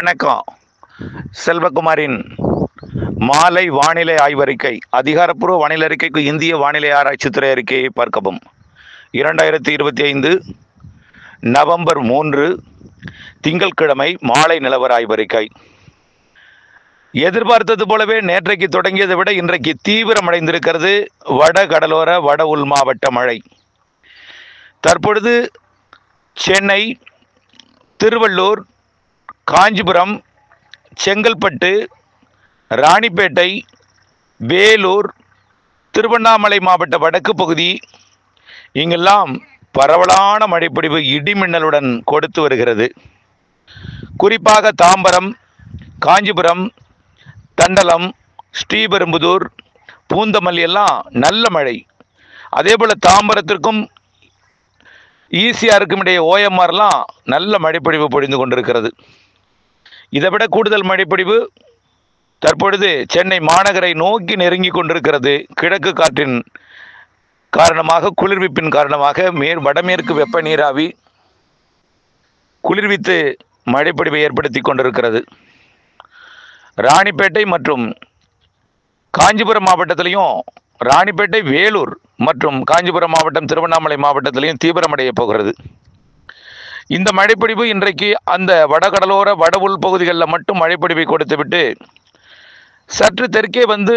வணக்கம். செல்வகுமாரின் மாலை வானிலை ஆய்வறிக்கை. அதிகாரப்பூர்வ வானிலை அறிக்கைக்கு இந்திய வானிலை ஆராய்ச்சித்துறை அறிக்கையை பார்க்கவும். 2025 நவம்பர் 3 திங்கட்கிழமை மாலை நிலவர ஆய்வறிக்கை. எதிர்பார்த்தது போலவே நேற்றைக்கு தொடங்கியதை விட இன்றைக்கு தீவிரமடைந்திருக்கிறது வட கடலோர வட உள் மாவட்ட மழை. தற்பொழுது சென்னை, திருவள்ளூர், காஞ்சிபுரம், செங்கல்பட்டு, ராணிப்பேட்டை, வேலூர், திருவண்ணாமலை மாவட்ட வடக்கு பகுதி இங்கெல்லாம் பரவலான மழைப்பொழிவு இடிமின்னலுடன் கொடுத்து வருகிறது. குறிப்பாக தாம்பரம், காஞ்சிபுரம், தண்டலம், ஸ்ரீபெரும்புதூர், பூந்தமல்லி எல்லாம் நல்ல மழை. அதே போல் தாம்பரத்திற்கும் ஈசிஆருக்கும் இடையே ஓஎம்ஆர்லாம் நல்ல மழைப்பொழிவு பொழிந்து கொண்டிருக்கிறது. இதை விட கூடுதல் மழைப்பொழிவு தற்பொழுது சென்னை மாநகரை நோக்கி நெருங்கி கொண்டிருக்கிறது. கிழக்கு காற்றின் காரணமாக, குளிர்விப்பின் காரணமாக வடமேற்கு வெப்ப நீராவி குளிர்வித்து மழைப்பொழிவை ஏற்படுத்தி கொண்டிருக்கிறது. ராணிப்பேட்டை மற்றும் காஞ்சிபுரம் மாவட்டத்திலையும், ராணிப்பேட்டை, வேலூர் மற்றும் காஞ்சிபுரம் மாவட்டம், திருவண்ணாமலை மாவட்டத்திலையும் தீவிரமடைய போகிறது. இந்த மழைப்பொழிவு இன்றைக்கு அந்த வடகடலோர வட உள் பகுதிகளில் மட்டும் மழைப்பொழிவை கொடுத்துவிட்டு சற்று தெற்கே வந்து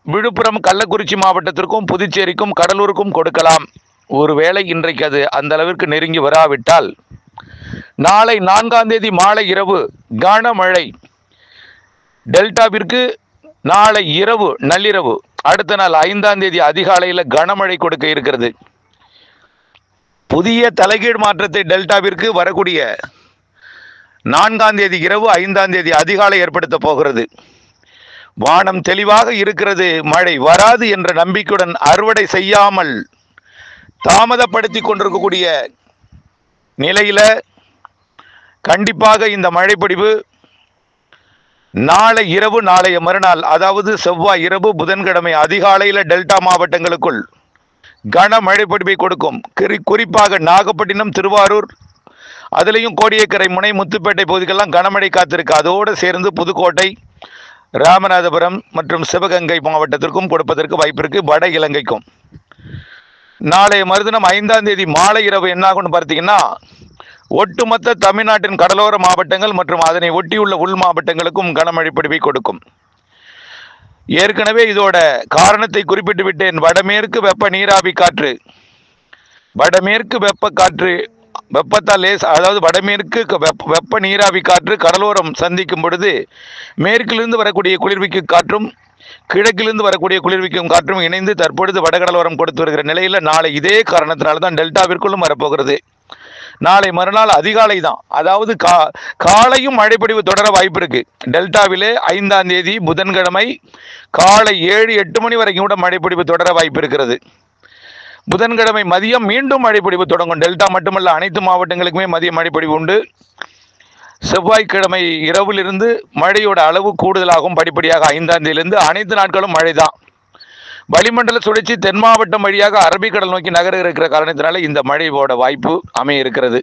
விழுப்புரம், கள்ளக்குறிச்சி மாவட்டத்திற்கும் புதுச்சேரிக்கும் கடலூருக்கும் கொடுக்கலாம். ஒருவேளை இன்றைக்கு அது அந்த அளவிற்கு நெருங்கி வராவிட்டால் நாளை 4ஆம் தேதி மாலை இரவு கனமழை டெல்டாவிற்கு, நாளை இரவு நள்ளிரவு, அடுத்த நாள் 5ஆம் தேதி அதிகாலையில் கனமழை கொடுக்க இருக்கிறது. புதிய தலைகீழ் மாற்றத்தை டெல்டாவிற்கு வரக்கூடிய 4ஆம் தேதி இரவு, 5ஆம் தேதி அதிகாலை ஏற்படுத்த போகிறது. வானம் தெளிவாக இருக்கிறது. மழை வராது என்ற நம்பிக்கையுடன் அறுவடை செய்யாமல் தாமதப்படுத்தி கொண்டிருக்கக்கூடிய நிலையில கண்டிப்பாக இந்த மழைப்பொழிவு நாளை இரவு, நாளைய மறுநாள், அதாவது செவ்வாய் இரவு, புதன்கிழமை அதிகாலையில் டெல்டா மாவட்டங்களுக்குள் கனமழை பொழிவை கொடுக்கும். குறிப்பாக நாகப்பட்டினம், திருவாரூர், அதுலேயும் கோடியக்கரை, முனை, முத்துப்பேட்டை பகுதிகளெல்லாம் கனமழை காத்திருக்கு. அதோடு சேர்ந்து புதுக்கோட்டை, ராமநாதபுரம் மற்றும் சிவகங்கை மாவட்டத்திற்கும் கொடுப்பதற்கு வாய்ப்பு இருக்கு. வட இலங்கைக்கும் நாளைய மறுதினம் 5ஆம் தேதி மாலை இரவு என்ன ஆகும்னு பார்த்தீங்கன்னா, ஒட்டுமொத்த தமிழ்நாட்டின் கடலோர மாவட்டங்கள் மற்றும் அதனை ஒட்டியுள்ள உள் மாவட்டங்களுக்கும் கனமழை பொழிவை கொடுக்கும். ஏற்கனவே இதோட காரணத்தை குறிப்பிட்டு விட்டேன். வடமேற்கு வெப்ப நீராவி காற்று, வடமேற்கு வெப்ப காற்று, வெப்பத்தால் அதாவது வடமேற்கு வெப்ப நீராவி காற்று கடலோரம் சந்திக்கும் பொழுது மேற்கிலிருந்து வரக்கூடிய குளிர்விக்கும் காற்றும் கிழக்கிலிருந்து வரக்கூடிய குளிர்விக்கும் காற்றும் இணைந்து தற்பொழுது வடகடலோரம் கொடுத்து வருகிற நிலையில் நாளை இதே காரணத்தினால தான் டெல்டாவிற்குள்ளும் வரப்போகிறது. நாளை மறுநாள் அதிகாலை தான், அதாவது காலையும் மழைப்பொழிவு தொடர வாய்ப்பு இருக்கு. டெல்டாவிலே 5ஆம் தேதி புதன்கிழமை காலை 7-8 மணி வரைக்கும் கூட மழைப்பொழிவு தொடர வாய்ப்பு இருக்கிறது. புதன்கிழமை மதியம் மீண்டும் மழைப்பொழிவு தொடங்கும். டெல்டா மட்டுமல்ல, அனைத்து மாவட்டங்களுக்குமே மதிய மழைப்பொழிவு உண்டு. செவ்வாய்க்கிழமை இரவிலிருந்து மழையோட அளவு கூடுதலாகும். படிப்படியாக 5ஆம் தேதியிலிருந்து அனைத்து நாட்களும் மழை தான். வளிமண்டல சுழற்சி தென் மாவட்டம் வழியாக அரபிக்கடல் நோக்கி நகர இருக்கிற காரணத்தினால இந்த மழையோட வாய்ப்பு அமைய இருக்கிறது.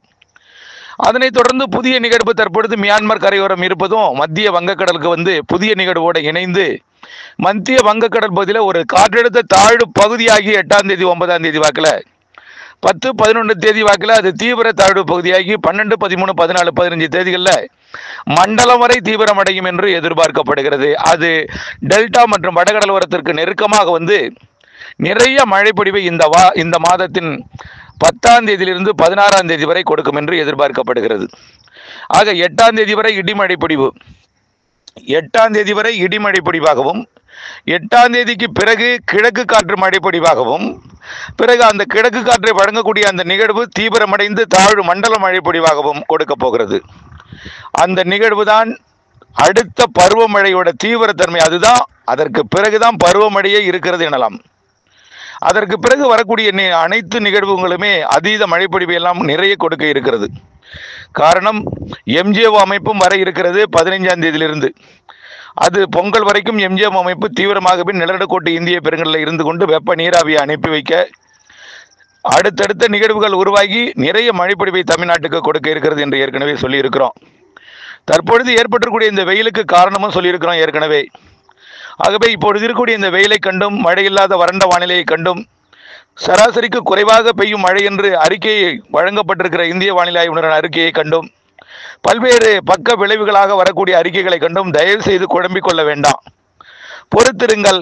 அதனைத் தொடர்ந்து புதிய நிகழ்வு தற்பொழுது மியான்மர் கரையோரம் இருப்பதும் மத்திய வங்கக்கடலுக்கு வந்து புதிய நிகழ்வோடு இணைந்து மத்திய வங்கக்கடல் பகுதியில் ஒரு காற்றழுத்த தாழ்வு பகுதியாகி 8ஆம் தேதி 9ஆம் தேதி வாக்கில் 10-11 தேதி வாக்கில் அது தீவிர தாழ்வு பகுதியாகி 12, 13, 14, 15 தேதிகளில் மண்டலம் வரை தீவிரமடையும் என்று எதிர்பார்க்கப்படுகிறது. அது டெல்டா மற்றும் வடகடலோரத்திற்கு நெருக்கமாக வந்து நிறைய மழைப்பொழிவை இந்த மாதத்தின் 10ஆம் தேதியிலிருந்து 16ஆம் தேதி வரை கொடுக்கும் என்று எதிர்பார்க்கப்படுகிறது. ஆக 8ஆம் தேதி வரை இடிமழைப்பொழிவு, 8ஆம் தேதி வரை இடிமழை பொழிவாகவும், 8ஆம் தேதிக்கு பிறகு கிழக்கு காற்று மழைப்பொழிவாகவும், பிறகு அந்த கிழக்கு காற்றை வழங்கக்கூடிய அந்த நிகழ்வு தீவிரமடைந்து தாழ்வு மண்டல மழைப்பொழிவாகவும் கொடுக்க போகிறது. அந்த நிகழ்வு தான் அடுத்த பருவமழையோட தீவிரத்தன்மை. அதுதான், அதற்கு பிறகுதான் பருவமழையே இருக்கிறது எனலாம். அதற்கு பிறகு வரக்கூடிய அனைத்து நிகழ்வுகளுமே அதீத மழைப்பொழிவு எல்லாம் நிறைய கொடுக்க இருக்கிறது. காரணம், எம்ஜிஓ அமைப்பும் வர இருக்கிறது 15ஆம் தேதியிலிருந்து. அது பொங்கல் வரைக்கும் எம்ஜிஓ அமைப்பு தீவிரமாகவே நிலநடுக்கோட்டு இந்திய பெருங்கடலில் இருந்து கொண்டு வெப்ப நீராவியை அனுப்பி வைக்க அடுத்தடுத்த நிகழ்வுகள் உருவாகி நிறைய மழைப்பொழிவை தமிழ்நாட்டுக்கு கொடுக்க இருக்கிறது என்று ஏற்கனவே சொல்லியிருக்கிறோம். தற்பொழுது ஏற்பட்டிருக்கூடிய இந்த வெயிலுக்கு காரணமும் சொல்லியிருக்கிறோம் ஏற்கனவே. ஆகவே இப்பொழுது இருக்கக்கூடிய இந்த வெயிலை கண்டும் மழை இல்லாத வறண்ட வானிலையை கண்டும் சராசரிக்கு குறைவாக பெய்யும் மழை என்று அறிக்கையை வழங்கப்பட்டிருக்கிற இந்திய வானிலை ஆய்வு நிறுவன அறிக்கையை கண்டும் பல்வேறு பக்க விளைவுகளாக வரக்கூடிய அறிக்கைகளை கண்டும் தயவு செய்து குழம்பிக் கொள்ள வேண்டாம், பொறுத்திருங்கள்.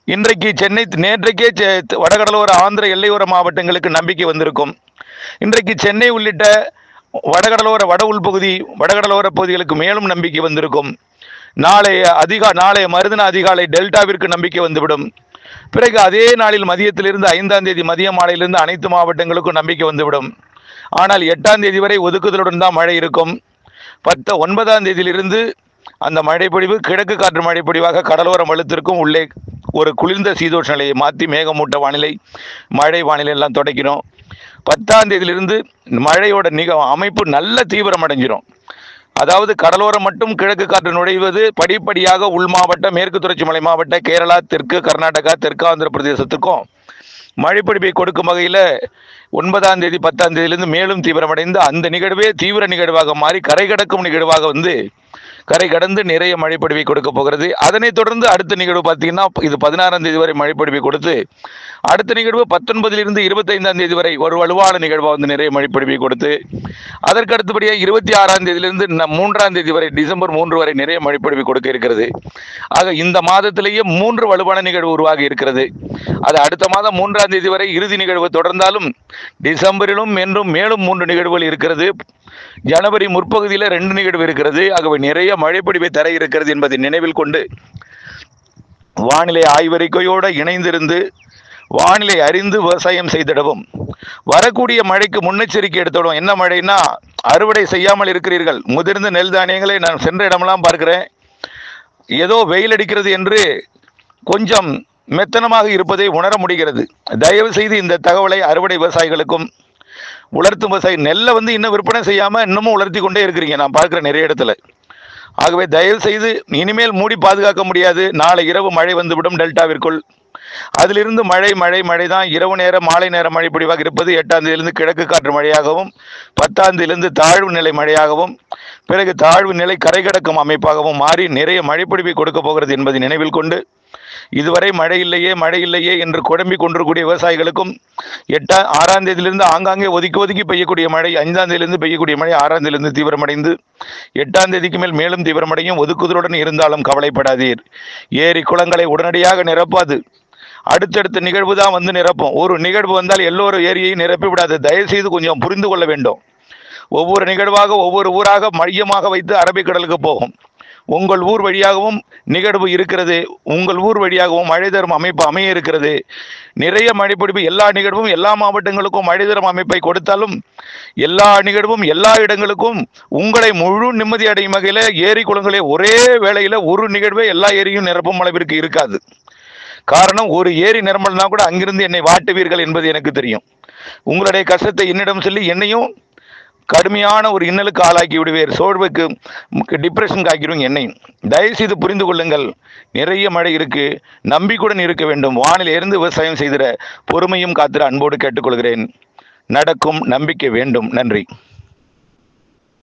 இன்றைக்கு நேற்றைக்கே வடகடலோர ஆந்திர எல்லையோர மாவட்டங்களுக்கு நம்பிக்கை வந்திருக்கும். இன்றைக்கு சென்னை உள்ளிட்ட வடகடலோர வட உள்பகுதி வடகடலோர பகுதிகளுக்கு மேலும் நம்பிக்கை வந்திருக்கும். நாளைய மறுதின அதிகாலை டெல்டாவிற்கு நம்பிக்கை வந்துவிடும். பிறகு அதே நாளில் மதியத்திலிருந்து 5ஆம் தேதி மதிய மாலையிலிருந்து அனைத்து மாவட்டங்களுக்கும் நம்பிக்கை வந்துவிடும். ஆனால் 8ஆம் தேதி வரை ஒதுக்குதலுடன் தான் மழை இருக்கும். 9ஆம் தேதியிலிருந்து அந்த மழைப்பொழிவு கிழக்கு காற்று மழைப்பொழிவாக கடலோர வலுத்திற்கும் உள்ளே ஒரு குளிர்ந்த சீதோஷ நிலையை மாற்றி மேகமூட்ட வானிலை மழை வானிலை எல்லாம் தொடக்கிறோம். 10ஆம் தேதியிலிருந்து மழையோட அமைப்பு நல்ல தீவிரம் அடைஞ்சிரும். அதாவது கடலோரம் மட்டும் கிழக்கு காற்று நுழைவது படிப்படியாக உள் மாவட்ட மேற்கு தொடர்ச்சி மலை மாவட்ட கேரளா தெற்கு கர்நாடகா தெற்கு ஆந்திர பிரதேசத்துக்கும் மழைப்பொழிவை கொடுக்கும் வகையில் 9ஆம் தேதி 10ஆம் தேதியிலிருந்து மேலும் தீவிரமடைந்து அந்த நிகழ்வே தீவிர நிகழ்வாக மாறி கரை கடக்கும் நிகழ்வாக கரை கடந்து நிறைய மழைப்பொழிவை கொடுக்க போகிறது. அதனைத் தொடர்ந்து அடுத்த நிகழ்வு பார்த்தீங்கன்னா இது 16ஆம் தேதி வரை மழைப்பொழிவை கொடுத்து அடுத்த நிகழ்வு 19லிருந்து 25ஆம் தேதி வரை ஒரு வலுவான நிகழ்வாக நிறைய மழைப்பொழிவை கொடுத்து அதற்கு அடுத்தபடியாக 26ஆம் தேதியிலிருந்து 3ஆம் தேதி வரை டிசம்பர் 3 வரை நிறைய மழைப்பொழிவை கொடுக்க இருக்கிறது. ஆக இந்த மாதத்திலேயே 3 வலுவான நிகழ்வு உருவாகி இருக்கிறது. அது அடுத்த மாதம் 3ஆம் தேதி வரை இறுதி நிகழ்வு தொடர்ந்தாலும் டிசம்பரிலும் மேலும் 3 நிகழ்வுகள் இருக்கிறது. ஜனவரி முற்பகுதியில் 2 நிகழ்வு இருக்கிறது. ஆகவே நிறைய மழைப்பொழிவை தர இருக்கிறது என்பதை நினைவில் கொண்டு வானிலை ஆய்வறிக்கையோடு இணைந்திருந்து வானிலை அறிந்து விவசாயம் செய்திடவும் வரக்கூடிய மழைக்கு முன்னெச்சரிக்கை எடுத்துடும். என்ன மழைன்னா அறுவடை செய்யாமல் இருக்கிறீர்கள். முதிர்ந்த நெல் தானியங்களை நான் சென்ற இடமெல்லாம் பார்க்கிறேன், ஏதோ வெயில் அடிக்கிறது என்று கொஞ்சம் மெத்தனமாக இருப்பதை உணர முடிகிறது. தயவு செய்து இந்த தகவலை அறுவடை விவசாயிகளுக்கும் உலர்த்தும் விவசாயி நெல்லை இன்னும் விற்பனை செய்யாமல் இன்னமும் உலர்த்தி கொண்டே இருக்கிறீங்க, நான் பார்க்குறேன் நிறைய இடத்துல. ஆகவே தயவு செய்து இனிமேல் மூடி பாதுகாக்க முடியாது. நாளை இரவு மழை வந்துவிடும் டெல்டாவிற்குள். அதிலிருந்து மழை தான் இரவு நேர மாலை நேர மழை பொழிவாக இருப்பது. 8ஆம் தேதியிலிருந்து கிழக்கு காற்று மழையாகவும் 10ஆம் தேதியிலிருந்து தாழ்வு நிலை மழையாகவும் பிறகு தாழ்வு நிலை கரை கடக்கும் அமைப்பாகவும் மாறி நிறைய மழைப்பொழிவை கொடுக்க போகிறது என்பதை நினைவில் கொண்டு இதுவரை மழை இல்லையே என்று குழம்பிக் கொண்டிருக்கூடிய விவசாயிகளுக்கும் 6ஆம் தேதியிலிருந்து ஆங்காங்கே ஒதுக்கி பெய்யக்கூடிய மழை 5ஆம் தேதியிலிருந்து பெய்யக்கூடிய மழை 6ஆம் தேதியிலிருந்து தீவிரமடைந்து 8ஆம் தேதிக்கு மேல் மேலும் தீவிரமடையும். ஒதுக்குதலுடன் இருந்தாலும் கவலைப்படாதீர். ஏரி குளங்களை உடனடியாக நிரப்பாது. அடுத்தடுத்த நிகழ்வு தான் நிரப்பும். ஒரு நிகழ்வு வந்தால் எல்லோரும் ஏரியையும் நிரப்பி விடாது. தயவுசெய்து கொஞ்சம் புரிந்து கொள்ள வேண்டும். ஒவ்வொரு நிகழ்வாக ஒவ்வொரு ஊராக மையமாக வைத்து அரபிக்கடலுக்கு போகும். உங்கள் ஊர் வழியாகவும் நிகழ்வு இருக்கிறது, உங்கள் ஊர் வழியாகவும் மழை தரும் அமைப்பு அமைய இருக்கிறது. நிறைய மழைப்பொழிவு எல்லா நிகழ்வும் எல்லா மாவட்டங்களுக்கும் மழை தரும் அமைப்பை கொடுத்தாலும் எல்லா நிகழ்வும் எல்லா இடங்களுக்கும் உங்களை முழு நிம்மதி அடையும் வகையில் ஏரி குளங்களே ஒரே வேளையில் ஒரு நிகழ்வே எல்லா ஏரியும் நிரப்பும் அளவிற்கு இருக்காது. காரணம், ஒரு ஏரி நிரம்பல்னா கூட அங்கிருந்து என்னை வாட்டுவீர்கள் என்பது எனக்கு தெரியும். உங்களுடைய கஷ்டத்தை என்னிடம் சொல்லி என்னையும் கடுமையான ஒரு இன்னலுக்கு ஆளாக்கி விடுவேர். சோர்வுக்கு டிப்ரெஷனுக்கு ஆக்கிடுவீங்க என்னையும். தயவுசெய்து புரிந்து கொள்ளுங்கள். நிறைய மழை இருக்கு, நம்பிக்கையுடன் இருக்க வேண்டும். வானிலை இருந்து விவசாயம் செய்திட பொறுமையும் காத்திர அன்போடு கேட்டுக்கொள்கிறேன். நடக்கும், நம்பிக்கை வேண்டும். நன்றி.